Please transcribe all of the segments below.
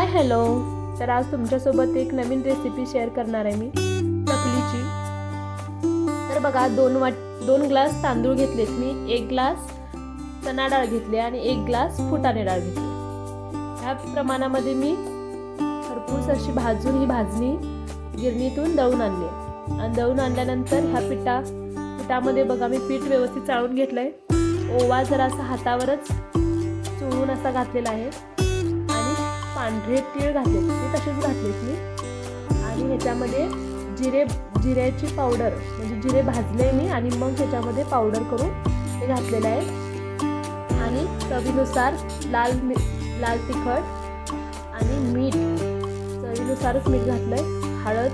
Hi hello. तर आज तुमच्यासोबत एक नवीन रेसिपी शेअर करणार आहे मी चकलीची. तर बघा, दोन ग्लास तांदूळ घेतलेत मी, 1 ग्लास चणा डाळ घेतली आणि 1 ग्लास फुटाणे डाळ घेतली. ह्या प्रमाणामध्ये मी भरपूर अशी भाजून ही भाजणी गिरणीतून दळून आणली आणि दळून आणल्यानंतर ह्या पिठामध्ये बघा मी पीठ व्यवस्थित चाळून घेतलंय. ओवा जरा असा हातावरच चोळून असा घातलेला आहे आणि पांढरे तीळ घातले, ते तसेच घातलेत मी. आणि ह्याच्यामध्ये जिऱ्याची पावडर म्हणजे जिरे भाजले मी आणि मग ह्याच्यामध्ये पावडर करून ते घातलेलं आहे. आणि चवीनुसार लाल तिखट आणि मीठ, चवीनुसारच मीठ घातलंय. हळद,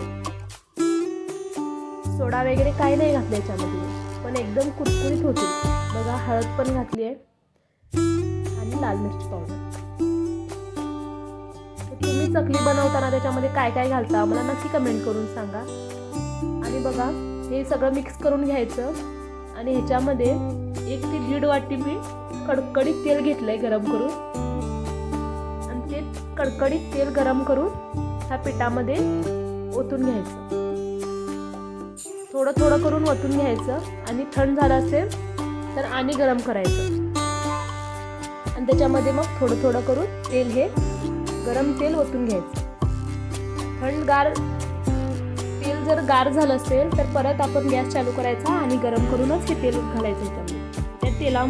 सोडा वगैरे काही नाही घातलं याच्यामध्ये, पण एकदम कुरकुरीत होते. बघा, हळद पण घातली आहे आणि लाल मिरची पावडर. तुम्ही चकली बनवताना त्याच्यामध्ये काय काय घालता मला नक्की कमेंट करून सांगा. आणि बघा, हे सगळं मिक्स करून घ्यायचं आणि ह्याच्यामध्ये 1 ते 1.5 वाटी मी कडकडीत तेल घेतलंय गरम करून. आणि ते कडकडीत तेल गरम करून ह्या पिठामध्ये ओतून घ्यायचं. थोडं थोडं करून ओतून घ्यायचं आणि थंड झालं असेल तर आणि गरम करायचं. आणि त्याच्यामध्ये मग थोडं थोडं करून गरम तेल ओतून घ्यायचं. तेल जर गार झालं असेल तर परत आपण गॅस चालू करायचा आणि गरम करूनच हे तेल घालायचं ह्याच्यामध्ये. त्या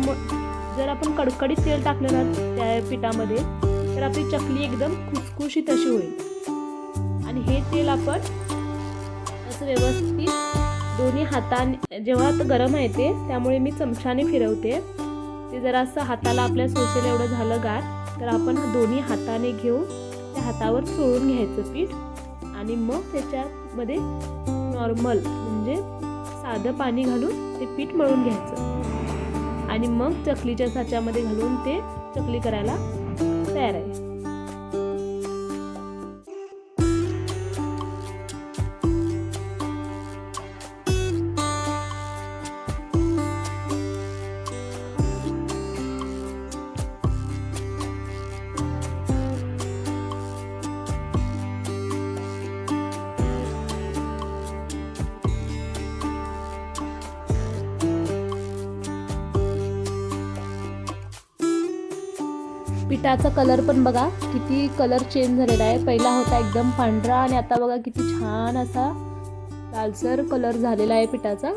जर आपण कडकडीत तेल टाकलं ना त्या पिठामध्ये तर आपली चकली एकदम खुसखुशीत अशी होईल. आणि हे तेल आपण असं व्यवस्थित दोन्ही हाताने, जेव्हा गरम आहे ते, त्यामुळे मी चमच्याने फिरवते. ते जरा असं हाताला आपल्या सोसेल एवढं झालं गार तर आपण दोन्ही हाताने घेऊन त्या हातावर चोळून घ्यायचं पीठ. आणि मग त्याच्यामध्ये नॉर्मल म्हणजे साधं पाणी घालून ते पीठ मळून घ्यायचं. आणि मग चकलीच्या साच्यामध्ये घालून ते चकली करायला तयार आहे. पिठाचा कलर पण बघा किती कलर चेंज झालेला आहे. पहिला होता एकदम पांढरा आणि आता बघा किती छान असा लालसर कलर झालेला आहे पिठाचा.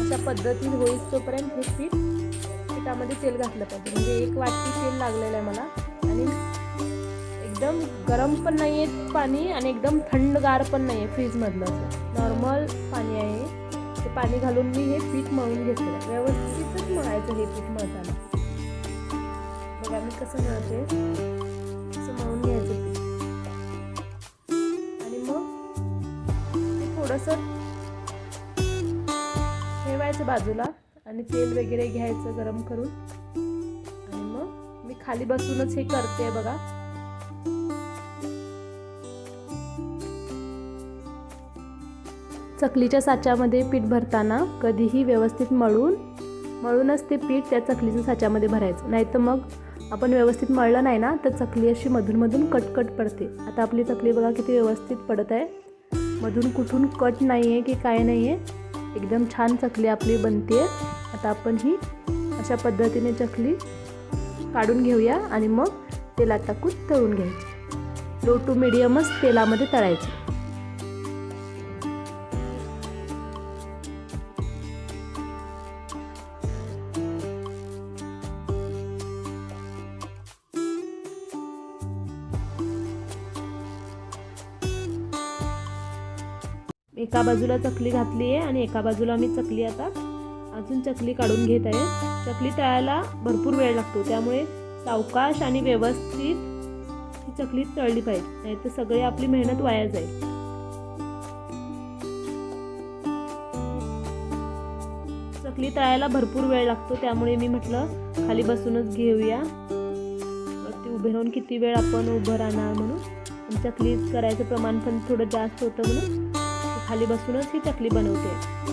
अशा पद्धतीने होईल तोपर्यंत हे पिठामध्ये तेल घातलं पाहिजे. म्हणजे 1 वाटी तेल लागलेलं आहे मला. आणि एकदम गरम पण नाही आहे पाणी आणि एकदम थंडगार पण नाही आहे, फ्रीजमधलं असं नॉर्मल पाणी आहे. ते पाणी घालून मी हे पीठ मळून घेतलं आहे. व्यवस्थितच मळायचं हे पीठ मळताना. बघा मी कसं मळते, असं मळून घ्यायचं पीठ. आणि मग ते थोडंसं ठेवायचं बाजूला आणि तेल वगैरे घ्यायचं गरम करून. आणि मग मी खाली बसूनच हे करते बघा. चकलीच्या साच्यामध्ये पीठ भरताना कधीही व्यवस्थित मळूनच ते पीठ त्या चकलीच्या साच्यामध्ये भरायचं. नाही तर मग आपण व्यवस्थित मळलं नाही ना तर चकली अशी मधून कट पडते. आता आपली चकली बघा किती व्यवस्थित पडत आहे. मधून कुठून कट नाही आहे की काय नाही आहे, एकदम छान चकली आपली बनते. आता आपण ही अशा पद्धतीने चकली काढून घेऊया आणि मग तेलात टाकून तळून घ्यायची. लो टू मिडियमच तेलामध्ये तळायची. एका बाजूला चकली घातली आहे आणि एका बाजूला मी चकली आता अजून चकली काढून घेत आहे. चकली तळायला भरपूर वेळ लागतो, त्यामुळे सावकाश आणि व्यवस्थित ही चकली तळली पाहिजे, नाहीतर सगळी आपली मेहनत वाया जाईल. चकली तळायला भरपूर वेळ लागतो, त्यामुळे मी म्हटलं खाली बसूनच घेऊया. ती उभे राहून किती वेळ आपण उभं राहणार म्हणून, चकली करायचं प्रमाण पण थोडं जास्त होतं म्हणून खाली बसूनच ही चकली बनवते.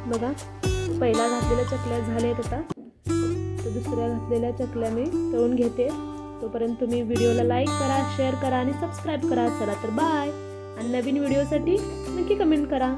बघा, पहिला घातलेल्या चकल्या झाल्या आहेत, आता तर दुसऱ्या घातलेल्या चकल्या मी तळून घेते. तोपर्यंत तुम्ही व्हिडिओला लाईक करा, शेअर करा आणि सबस्क्राईब करा. चला तर बाय. आणि नवीन व्हिडिओसाठी नक्की कमेंट करा.